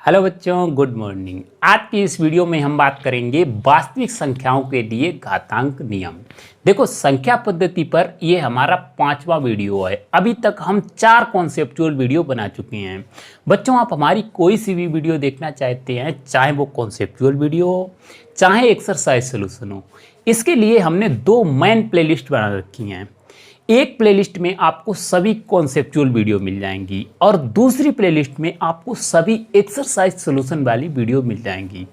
Hello बच्चों, good morning. आज की इस वीडियो में हम बात करेंगे वास्तविक संख्याओं के लिए घातांक नियम। देखो, संख्या पद्धति पर ये हमारा 5वां वीडियो है। अभी तक हम 4 कॉन्सेप्चुअल वीडियो बना चुके हैं। बच्चों, आप हमारी कोई सी भी वीडियो देखना चाहते हैं, चाहे वो कॉन्सेप्चुअल वीडियो हो, चाहे एक्सरसाइज सोल्यूशन हो, इसके लिए हमने 2 मेन प्लेलिस्ट बना रखी हैं। एक प्लेलिस्ट में आपको सभी कॉन्सेप्चुअल वीडियो मिल जाएंगी और दूसरी प्लेलिस्ट में आपको सभी एक्सरसाइज सॉल्यूशन वाली वीडियो मिल जाएंगी।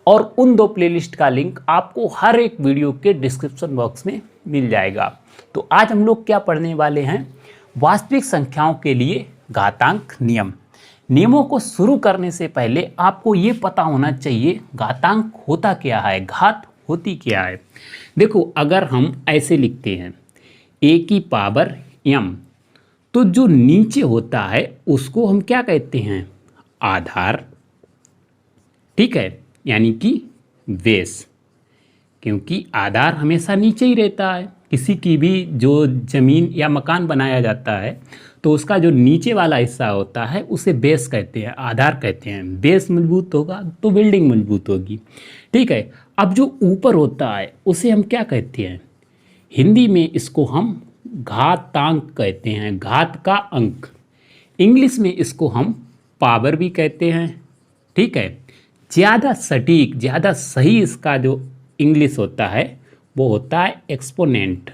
और उन 2 प्लेलिस्ट का लिंक आपको हर एक वीडियो के डिस्क्रिप्शन बॉक्स में मिल जाएगा। तो आज हम लोग क्या पढ़ने वाले हैं? वास्तविक संख्याओं के लिए घातांक नियम। नियमों को शुरू करने से पहले आपको ये पता होना चाहिए घातांक होता क्या है, घात होती क्या है। देखो, अगर हम ऐसे लिखते हैं a की पावर m, तो जो नीचे होता है उसको हम क्या कहते हैं? आधार। ठीक है, यानी कि बेस, क्योंकि आधार हमेशा नीचे ही रहता है। किसी की भी जो ज़मीन या मकान बनाया जाता है तो उसका जो नीचे वाला हिस्सा होता है उसे बेस कहते हैं, आधार कहते हैं। बेस मजबूत होगा तो बिल्डिंग मजबूत होगी। ठीक है, अब जो ऊपर होता है उसे हम क्या कहते हैं? हिंदी में इसको हम घातांक कहते हैं, घात का अंक। इंग्लिश में इसको हम पावर भी कहते हैं। ठीक है, ज़्यादा सटीक, ज़्यादा सही इसका जो इंग्लिश होता है वो होता है एक्सपोनेंट।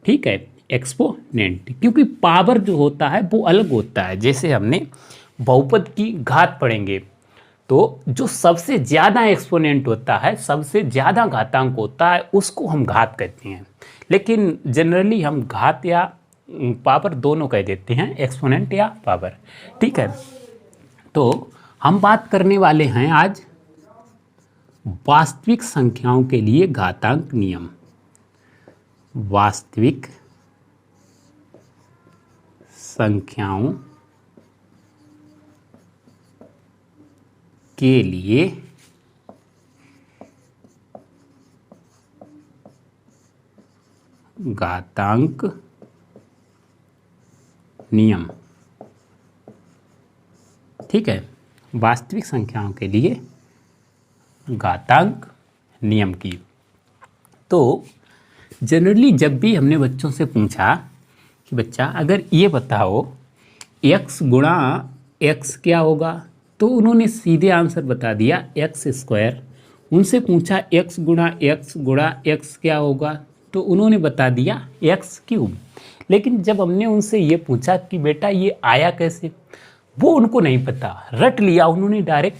ठीक है, एक्सपोनेंट, क्योंकि पावर जो होता है वो अलग होता है। जैसे हमने बहुपद की घात पढ़ेंगे तो जो सबसे ज़्यादा एक्सपोनेंट होता है, सबसे ज़्यादा घातांक होता है, उसको हम घात कहते हैं। लेकिन जनरली हम घात या पावर दोनों कह देते हैं, एक्सपोनेंट या पावर। ठीक है, तो हम बात करने वाले हैं आज वास्तविक संख्याओं के लिए घातांक नियम। वास्तविक संख्याओं के लिए घातांक नियम। ठीक है, वास्तविक संख्याओं के लिए घातांक नियम की। तो जनरली जब भी हमने बच्चों से पूछा कि बच्चा अगर ये बताओ x गुणा x क्या होगा, तो उन्होंने सीधे आंसर बता दिया x²। उनसे पूछा x गुणा x क्या होगा, तो उन्होंने बता दिया x³। लेकिन जब हमने उनसे ये पूछा कि बेटा ये आया कैसे, वो उनको नहीं पता, रट लिया उन्होंने डायरेक्ट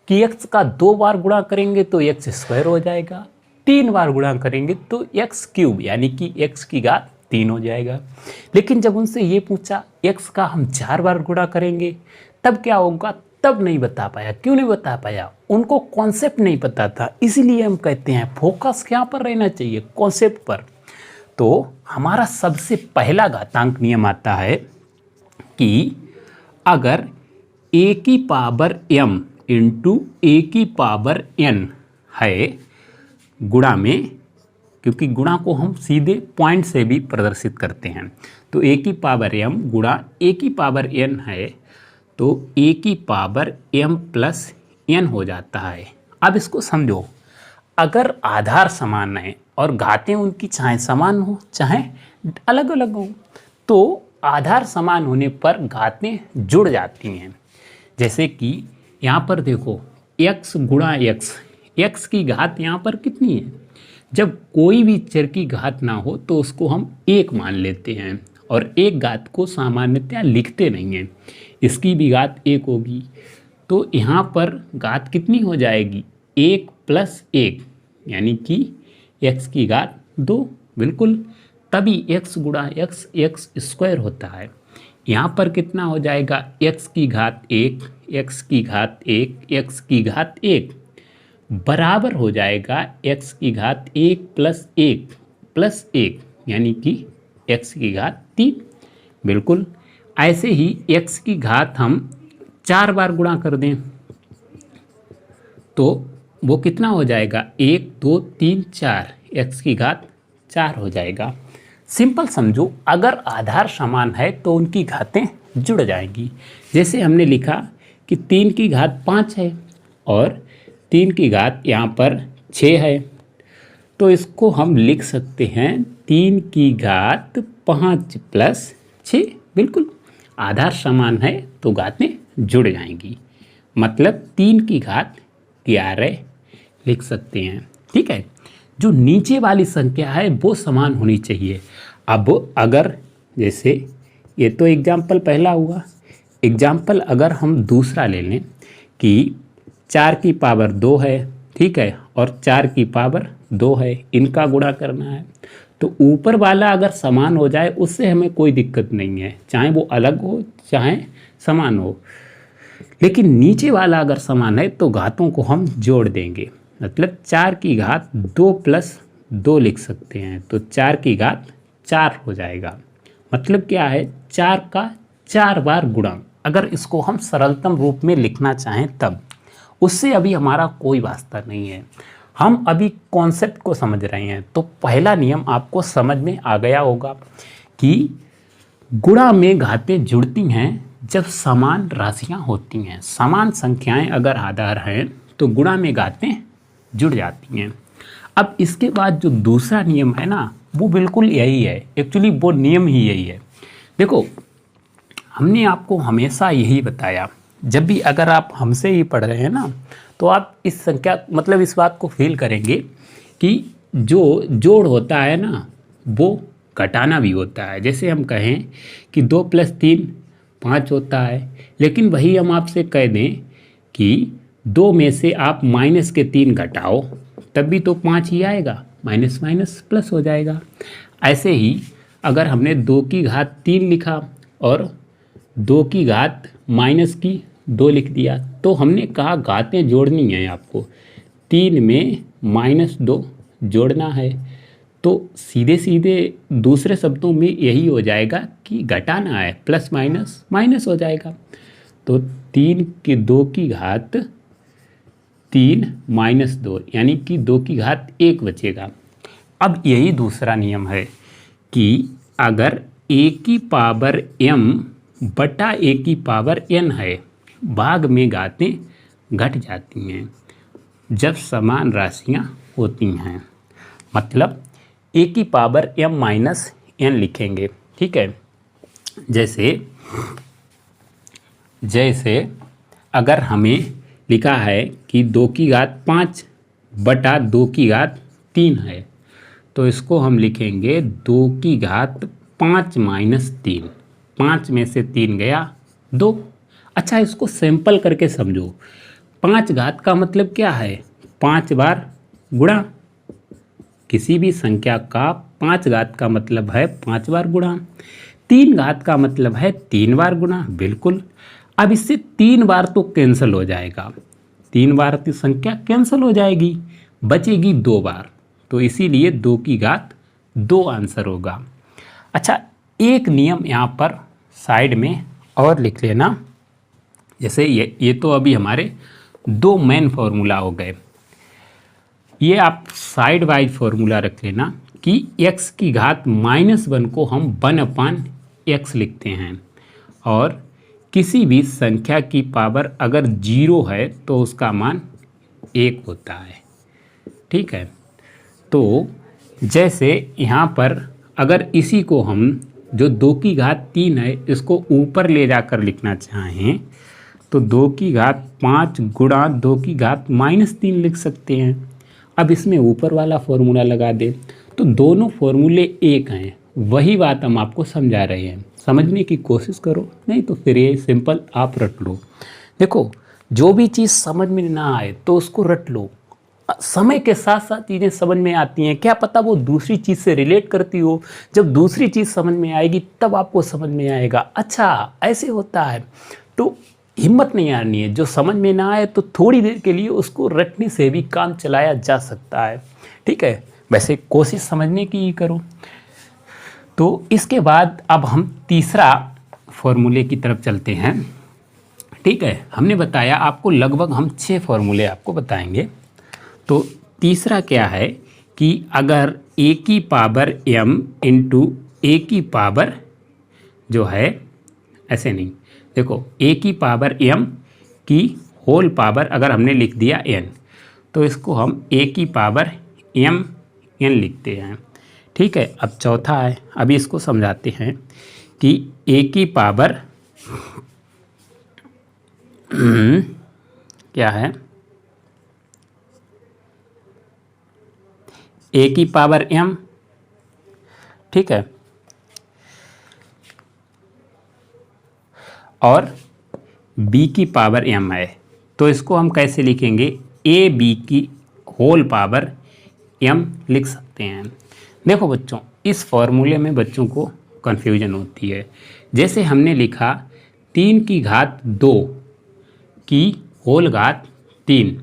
कि x का 2 बार गुणा करेंगे तो x² हो जाएगा, 3 बार गुणा करेंगे तो x³ यानी कि x की घात 3 हो जाएगा। लेकिन जब उनसे ये पूछा x का हम 4 बार गुणा करेंगे तब क्या होगा, तब नहीं बता पाया। क्यों नहीं बता पाया? उनको कॉन्सेप्ट नहीं पता था। इसीलिए हम कहते हैं फोकस क्या पर रहना चाहिए? कॉन्सेप्ट पर। तो हमारा सबसे पहला घातांक नियम आता है कि अगर a की पावर m इंटू a की पावर n है गुणा में, क्योंकि गुणा को हम सीधे पॉइंट से भी प्रदर्शित करते हैं, तो a की पावर m गुणा a की पावर n है तो a की पावर m प्लस n हो जाता है। अब इसको समझो, अगर आधार समान है और घातें उनकी चाहे समान हो चाहे अलग अलग हो, तो आधार समान होने पर घातें जुड़ जाती हैं। जैसे कि यहाँ पर देखो x गुणा x की घात यहाँ पर कितनी है? जब कोई भी चर की घात ना हो तो उसको हम 1 मान लेते हैं और एक घात को सामान्यतया लिखते नहीं हैं। इसकी भी घात 1 होगी, तो यहाँ पर घात कितनी हो जाएगी? 1 + 1 यानी कि x की घात 2। बिल्कुल, तभी x गुणा x² होता है। यहाँ पर कितना हो जाएगा? x की घात 1, x की घात 1, x की घात 1 बराबर हो जाएगा x की घात 1 + 1 यानी कि x की घात 3। बिल्कुल, ऐसे ही x की घात हम 4 बार गुणा कर दें तो वो कितना हो जाएगा? 1 2 3 4, x की घात 4 हो जाएगा। सिंपल समझो, अगर आधार समान है तो उनकी घातें जुड़ जाएंगी। जैसे हमने लिखा कि 3 की घात 5 है और 3 की घात यहाँ पर 6 है, तो इसको हम लिख सकते हैं 3 की घात 5 प्लस 6। बिल्कुल, आधार समान है तो घातें जुड़ जाएंगी, मतलब 3 की घात 11 लिख सकते हैं। ठीक है, जो नीचे वाली संख्या है वो समान होनी चाहिए। अब अगर जैसे ये तो एग्जाम्पल पहला हुआ, एग्जाम्पल अगर हम दूसरा ले लें कि 4 की पावर 2 है, ठीक है, और 4 की पावर 2 है, इनका गुणा करना है, तो ऊपर वाला अगर समान हो जाए उससे हमें कोई दिक्कत नहीं है, चाहे वो अलग हो चाहे समान हो। लेकिन नीचे वाला अगर समान है तो घातों को हम जोड़ देंगे, मतलब 4 की घात 2 प्लस 2 लिख सकते हैं, तो 4 की घात 4 हो जाएगा। मतलब क्या है, 4 का 4 बार गुणा। अगर इसको हम सरलतम रूप में लिखना चाहें तब, उससे अभी हमारा कोई वास्ता नहीं है, हम अभी कॉन्सेप्ट को समझ रहे हैं। तो पहला नियम आपको समझ में आ गया होगा कि गुणा में घातें जुड़ती हैं जब समान राशियां होती हैं। समान संख्याएं अगर आधार हैं तो गुणा में घातें जुड़ जाती हैं। अब इसके बाद जो दूसरा नियम है ना, वो बिल्कुल यही है, एक्चुअली वो नियम ही यही है। देखो, हमने आपको हमेशा यही बताया, जब भी अगर आप हमसे ही पढ़ रहे हैं ना, तो आप इस संख्या मतलब इस बात को फील करेंगे कि जो जोड़ होता है ना वो घटाना भी होता है। जैसे हम कहें कि 2 + 3 5 होता है, लेकिन वही हम आपसे कह दें कि 2 में से आप -3 घटाओ तब भी तो 5 ही आएगा, माइनस माइनस प्लस हो जाएगा। ऐसे ही अगर हमने 2 की घात 3 लिखा और 2 की घात -2 लिख दिया, तो हमने कहा घातें जोड़नी है आपको, 3 में -2 जोड़ना है, तो सीधे सीधे दूसरे शब्दों में यही हो जाएगा कि घटाना है, प्लस माइनस माइनस हो जाएगा। तो 3 की 2 की घात 3 - 2 यानी कि 2 की घात 1 बचेगा। अब यही दूसरा नियम है कि अगर a की पावर m बटा a की पावर n है, भाग में घातें घट जाती हैं जब समान राशियां होती हैं। मतलब a की पावर m - n लिखेंगे, ठीक है। जैसे अगर हमें लिखा है कि 2 की घात 5 बटा 2 की घात 3 है, तो इसको हम लिखेंगे 2 की घात 5 - 3। 5 में से 3 गया 2। अच्छा, इसको सिंपल करके समझो, 5 घात का मतलब क्या है, 5 बार गुणा। किसी भी संख्या का 5 घात का मतलब है 5 बार गुणा। 3 घात का मतलब है 3 बार गुणा, बिल्कुल। अब इससे 3 बार तो कैंसिल हो जाएगा, 3 बार की संख्या कैंसिल हो जाएगी, बचेगी 2 बार, तो इसीलिए 2 की घात 2 आंसर होगा। अच्छा, एक नियम यहाँ पर साइड में और लिख लेना, जैसे ये तो अभी हमारे 2 मेन फॉर्मूला हो गए, ये आप साइड वाइज फॉर्मूला रख लेना कि x की घात -1 को हम 1/x लिखते हैं, और किसी भी संख्या की पावर अगर 0 है तो उसका मान 1 होता है, ठीक है। तो जैसे यहाँ पर अगर इसी को हम जो 2 की घात 3 है इसको ऊपर ले जाकर लिखना चाहें, तो 2 की घात 5 गुणा 2 की घात -3 लिख सकते हैं। अब इसमें ऊपर वाला फॉर्मूला लगा दे तो दोनों फॉर्मूले एक हैं, वही बात हम आपको समझा रहे हैं, समझने की कोशिश करो, नहीं तो फिर ये सिंपल आप रट लो। देखो, जो भी चीज़ समझ में ना आए तो उसको रट लो, समय के साथ साथ चीज़ें समझ में आती हैं, क्या पता वो दूसरी चीज़ से रिलेट करती हो, जब दूसरी चीज़ समझ में आएगी तब आपको समझ में आएगा अच्छा ऐसे होता है। तो हिम्मत नहीं आनी है, जो समझ में ना आए तो थोड़ी देर के लिए उसको रटने से भी काम चलाया जा सकता है, ठीक है। वैसे कोशिश समझने की ही करो। तो इसके बाद अब हम तीसरा फॉर्मूले की तरफ चलते हैं, ठीक है। हमने बताया आपको लगभग हम 6 फॉर्मूले आपको बताएंगे। तो तीसरा क्या है कि अगर a की पावर m इंटू a की पावर जो है, ऐसे नहीं, देखो a की पावर m की होल पावर अगर हमने लिख दिया n, तो इसको हम a की पावर m n लिखते हैं। ठीक है, अब चौथा है, अभी इसको समझाते हैं कि a की पावर क्या है, a की पावर m, ठीक है, और b की पावर m है, तो इसको हम कैसे लिखेंगे, a b की होल पावर m लिख सकते हैं। देखो बच्चों, इस फॉर्मूले में बच्चों को कन्फ्यूजन होती है। जैसे हमने लिखा 3 की घात 2 की होल घात 3,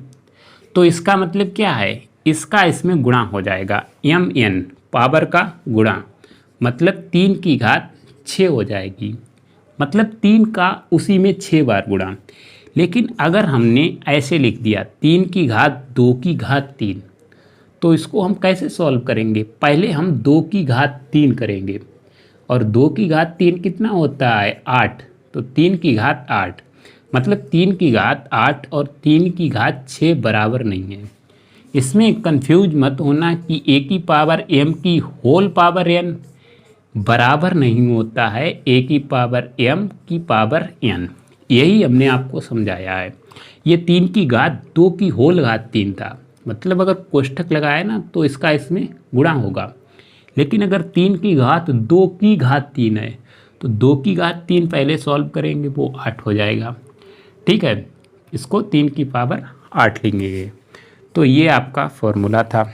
तो इसका मतलब क्या है, इसका इसमें गुणा हो जाएगा, m n पावर का गुणा, मतलब 3 की घात 6 हो जाएगी, मतलब 3 का उसी में 6 बार गुणा। लेकिन अगर हमने ऐसे लिख दिया 3 की घात 2 की घात 3, तो इसको हम कैसे सॉल्व करेंगे, पहले हम 2 की घात 3 करेंगे, और 2 की घात 3 कितना होता है, 8, तो 3 की घात 8, मतलब 3 की घात 8 और 3 की घात 6 बराबर नहीं है। इसमें कंफ्यूज मत होना कि a की पावर m की होल पावर n बराबर नहीं होता है a की पावर m की पावर n, यही हमने आपको समझाया है। ये 3 की घात 2 की होल घात 3 था, मतलब अगर कोष्ठक लगाए ना तो इसका इसमें गुणा होगा, लेकिन अगर 3 की घात 2 की घात 3 है तो 2 की घात 3 पहले सॉल्व करेंगे, वो 8 हो जाएगा। ठीक है, इसको 3 की पावर 8 लेंगे। तो ये आपका फॉर्मूला था।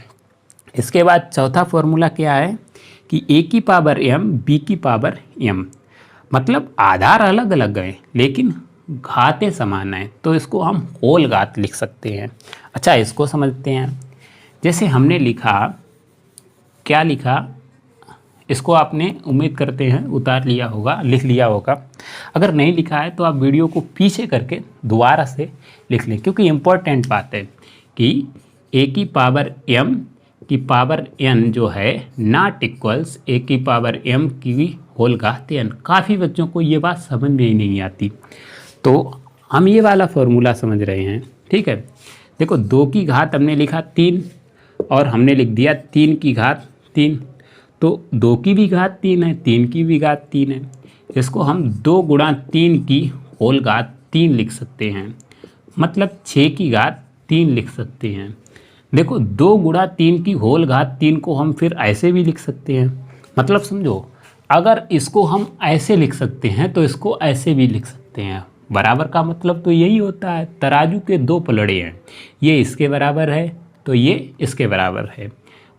इसके बाद चौथा फॉर्मूला क्या है कि a की पावर m b की पावर m, मतलब आधार अलग अलग है लेकिन घातें समान हैं, तो इसको हम होल घात लिख सकते हैं। अच्छा, इसको समझते हैं। जैसे हमने लिखा, क्या लिखा, इसको आपने उम्मीद करते हैं उतार लिया होगा, लिख लिया होगा। अगर नहीं लिखा है तो आप वीडियो को पीछे करके दोबारा से लिख लें, क्योंकि इम्पोर्टेंट बात है कि a की पावर m की पावर n जो है नॉट इक्वल्स a की पावर m की होल घात n। काफ़ी बच्चों को ये बात समझ में ही नहीं आती, तो हम ये वाला फॉर्मूला समझ रहे हैं। ठीक है, देखो 2 की घात हमने लिखा 3 और हमने लिख दिया 3 की घात 3, तो 2 की भी घात 3 है, 3 की भी घात 3 है, इसको हम 2 गुणा 3 की होल घात 3 लिख सकते हैं, मतलब 6 की घात 3 लिख सकते हैं। देखो 2 गुणा 3 की होल घात 3 को हम फिर ऐसे भी लिख सकते हैं, मतलब समझो, अगर इसको हम ऐसे लिख सकते हैं तो इसको ऐसे भी लिख सकते हैं। बराबर का मतलब तो यही होता है, तराजू के 2 पलड़े हैं, ये इसके बराबर है तो ये इसके बराबर है,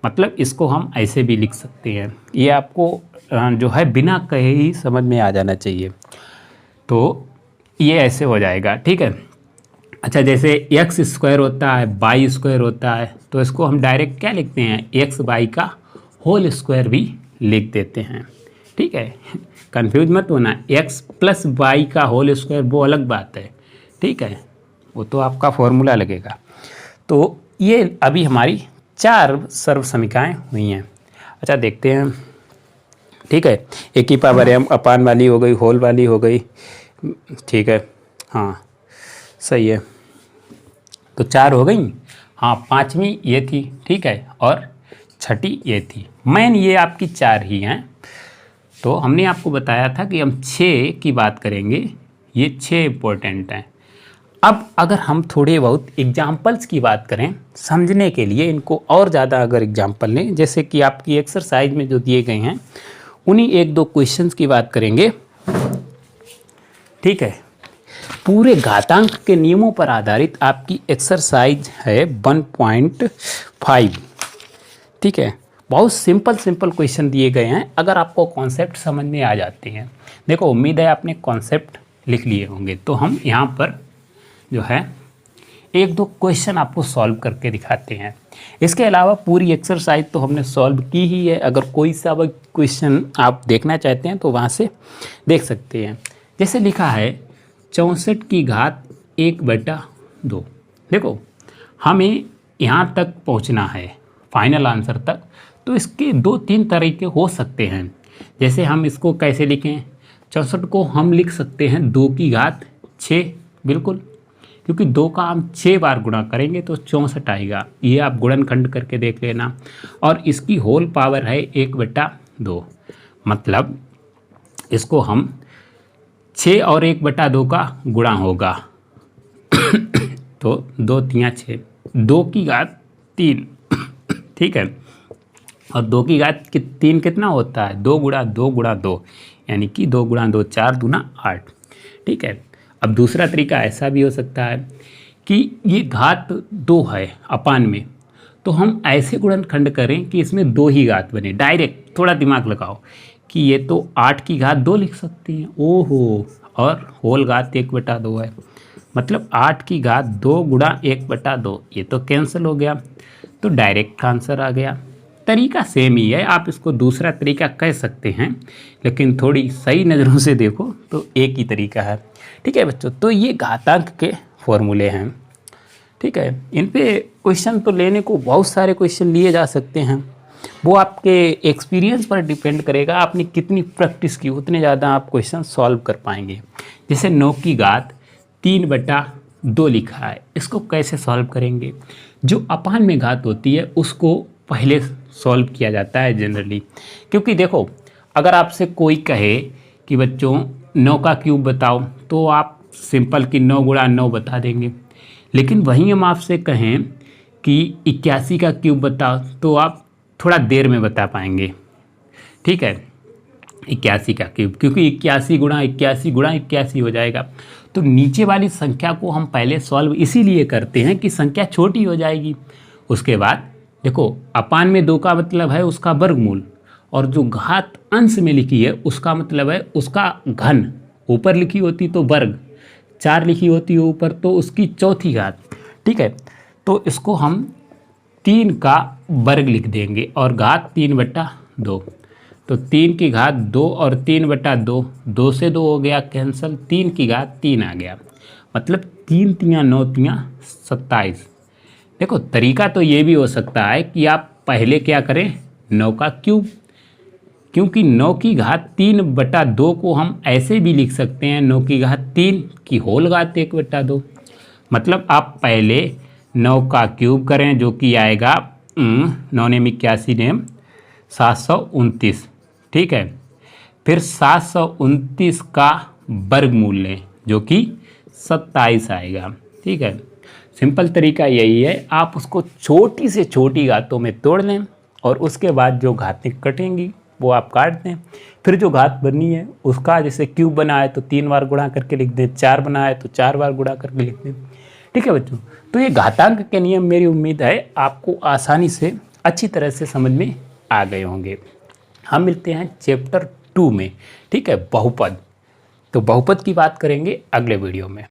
मतलब इसको हम ऐसे भी लिख सकते हैं। ये आपको जो है बिना कहे ही समझ में आ जाना चाहिए, तो ये ऐसे हो जाएगा। ठीक है, अच्छा, जैसे एक्स स्क्वायर होता है, वाई स्क्वायर होता है, तो इसको हम डायरेक्ट क्या लिखते हैं, एक्स वाई का होल स्क्वायर भी लिख देते हैं। ठीक है, कंफ्यूज मत होना, एक्स प्लस वाई का होल स्क्वायर वो अलग बात है। ठीक है, वो तो आपका फॉर्मूला लगेगा। तो ये अभी हमारी 4 सर्व समीकरणाएँ हुई हैं। अच्छा, देखते हैं। ठीक है, a की पावर m अपान वाली हो गई, होल वाली हो गई। ठीक है, हाँ सही है, तो 4 हो गई। हाँ, 5वीं ये थी, ठीक है, और 6ठी ये थी। मेन ये आपकी 4 ही हैं। तो हमने आपको बताया था कि हम 6 की बात करेंगे, ये 6 इम्पोर्टेंट हैं। अब अगर हम थोड़े बहुत एग्जाम्पल्स की बात करें समझने के लिए, इनको और ज़्यादा अगर एग्जाम्पल लें, जैसे कि आपकी एक्सरसाइज में जो दिए गए हैं उन्हीं 1-2 क्वेश्चंस की बात करेंगे। ठीक है, पूरे घातांक के नियमों पर आधारित आपकी एक्सरसाइज है 1.5। ठीक है, बहुत सिंपल क्वेश्चन दिए गए हैं, अगर आपको कॉन्सेप्ट समझ में आ जाते हैं। देखो, उम्मीद है आपने कॉन्सेप्ट लिख लिए होंगे, तो हम यहाँ पर जो है 1-2 क्वेश्चन आपको सॉल्व करके दिखाते हैं। इसके अलावा पूरी एक्सरसाइज तो हमने सॉल्व की ही है, अगर कोई सा क्वेश्चन आप देखना चाहते हैं तो वहाँ से देख सकते हैं। जैसे लिखा है 64 की घात 1/2। देखो, हमें यहाँ तक पहुँचना है फाइनल आंसर तक, तो इसके 2-3 तरीके हो सकते हैं। जैसे हम इसको कैसे लिखें, 64 को हम लिख सकते हैं 2 की घात 6, बिल्कुल, क्योंकि 2 का हम 6 बार गुणा करेंगे तो 64 आएगा। ये आप गुणनखंड करके देख लेना। और इसकी होल पावर है 1/2, मतलब इसको हम 6 और 1/2 का गुणा होगा तो 2 तियाँ 6, 2 की घात 3 ठीक है। और 2 की घात 3 कितना होता है? 2 गुणा 2 गुणा 2, यानी कि 2 गुणा 2 4 दूना 8। ठीक है। अब दूसरा तरीका ऐसा भी हो सकता है कि ये घात 2 है अपान में, तो हम ऐसे गुणनखंड करें कि इसमें 2 ही घात बने। डायरेक्ट थोड़ा दिमाग लगाओ कि ये तो 8 की घात 2 लिख सकते हैं, ओहो, और होल घात 1/2 है, मतलब 8 की घात 2 गुणा 1/2, ये तो कैंसिल हो गया, तो डायरेक्ट आंसर आ गया। तरीका सेम ही है, आप इसको दूसरा तरीका कह सकते हैं, लेकिन थोड़ी सही नज़रों से देखो तो एक ही तरीका है। ठीक है बच्चों, तो ये घातांक के फॉर्मूले हैं। ठीक है, इन पे क्वेश्चन तो लेने को बहुत सारे क्वेश्चन लिए जा सकते हैं, वो आपके एक्सपीरियंस पर डिपेंड करेगा। आपने कितनी प्रैक्टिस की उतने ज़्यादा आप क्वेश्चन सॉल्व कर पाएंगे। जैसे 9 की घात 3/2 लिखा है, इसको कैसे सॉल्व करेंगे? जो अपान में घात होती है उसको पहले सॉल्व किया जाता है जनरली, क्योंकि देखो अगर आपसे कोई कहे कि बच्चों 9 का क्यूब बताओ, तो आप सिंपल कि 9 गुणा 9 बता देंगे। लेकिन वहीं हम आपसे कहें कि 81 का क्यूब बताओ, तो आप थोड़ा देर में बता पाएंगे। ठीक है, 81 का क्यूब, क्योंकि 81 गुणा 81 गुणा 81 हो जाएगा। तो नीचे वाली संख्या को हम पहले सॉल्व इसीलिए करते हैं कि संख्या छोटी हो जाएगी। उसके बाद देखो अपान में 2 का मतलब है उसका वर्गमूल, और जो घात अंश में लिखी है उसका मतलब है उसका घन। ऊपर लिखी होती तो वर्ग, 4 लिखी होती है ऊपर तो उसकी चौथी घात। ठीक है, तो इसको हम 3 का वर्ग लिख देंगे और घात 3/2, तो 3 की घात 2 और 3/2, 2 से 2 हो गया कैंसल, 3 की घात 3 आ गया, मतलब 3 तियाँ 9 तियाँ 27। देखो तरीका तो ये भी हो सकता है कि आप पहले क्या करें, 9 का क्यूब, क्योंकि 9 की घात 3/2 को हम ऐसे भी लिख सकते हैं 9 की घात 3 की होल घात 1/2। मतलब आप पहले 9 का क्यूब करें जो कि आएगा 9 ने 81 ने 729। ठीक है, फिर 729 का वर्गमूल लें जो कि 27 आएगा। ठीक है, सिंपल तरीका यही है, आप उसको छोटी से छोटी घातों में तोड़ लें और उसके बाद जो घातें कटेंगी वो आप काट दें। फिर जो घात बनी है उसका जैसे क्यूब बना है तो 3 बार गुणा करके लिख दें, 4 बना है तो 4 बार गुणा करके लिख दें। ठीक है बच्चों, तो ये घातांक के नियम मेरी उम्मीद है आपको आसानी से अच्छी तरह से समझ में आ गए होंगे। हम मिलते हैं चैप्टर 2 में। ठीक है, बहुपद। तो बहुपद की बात करेंगे अगले वीडियो में।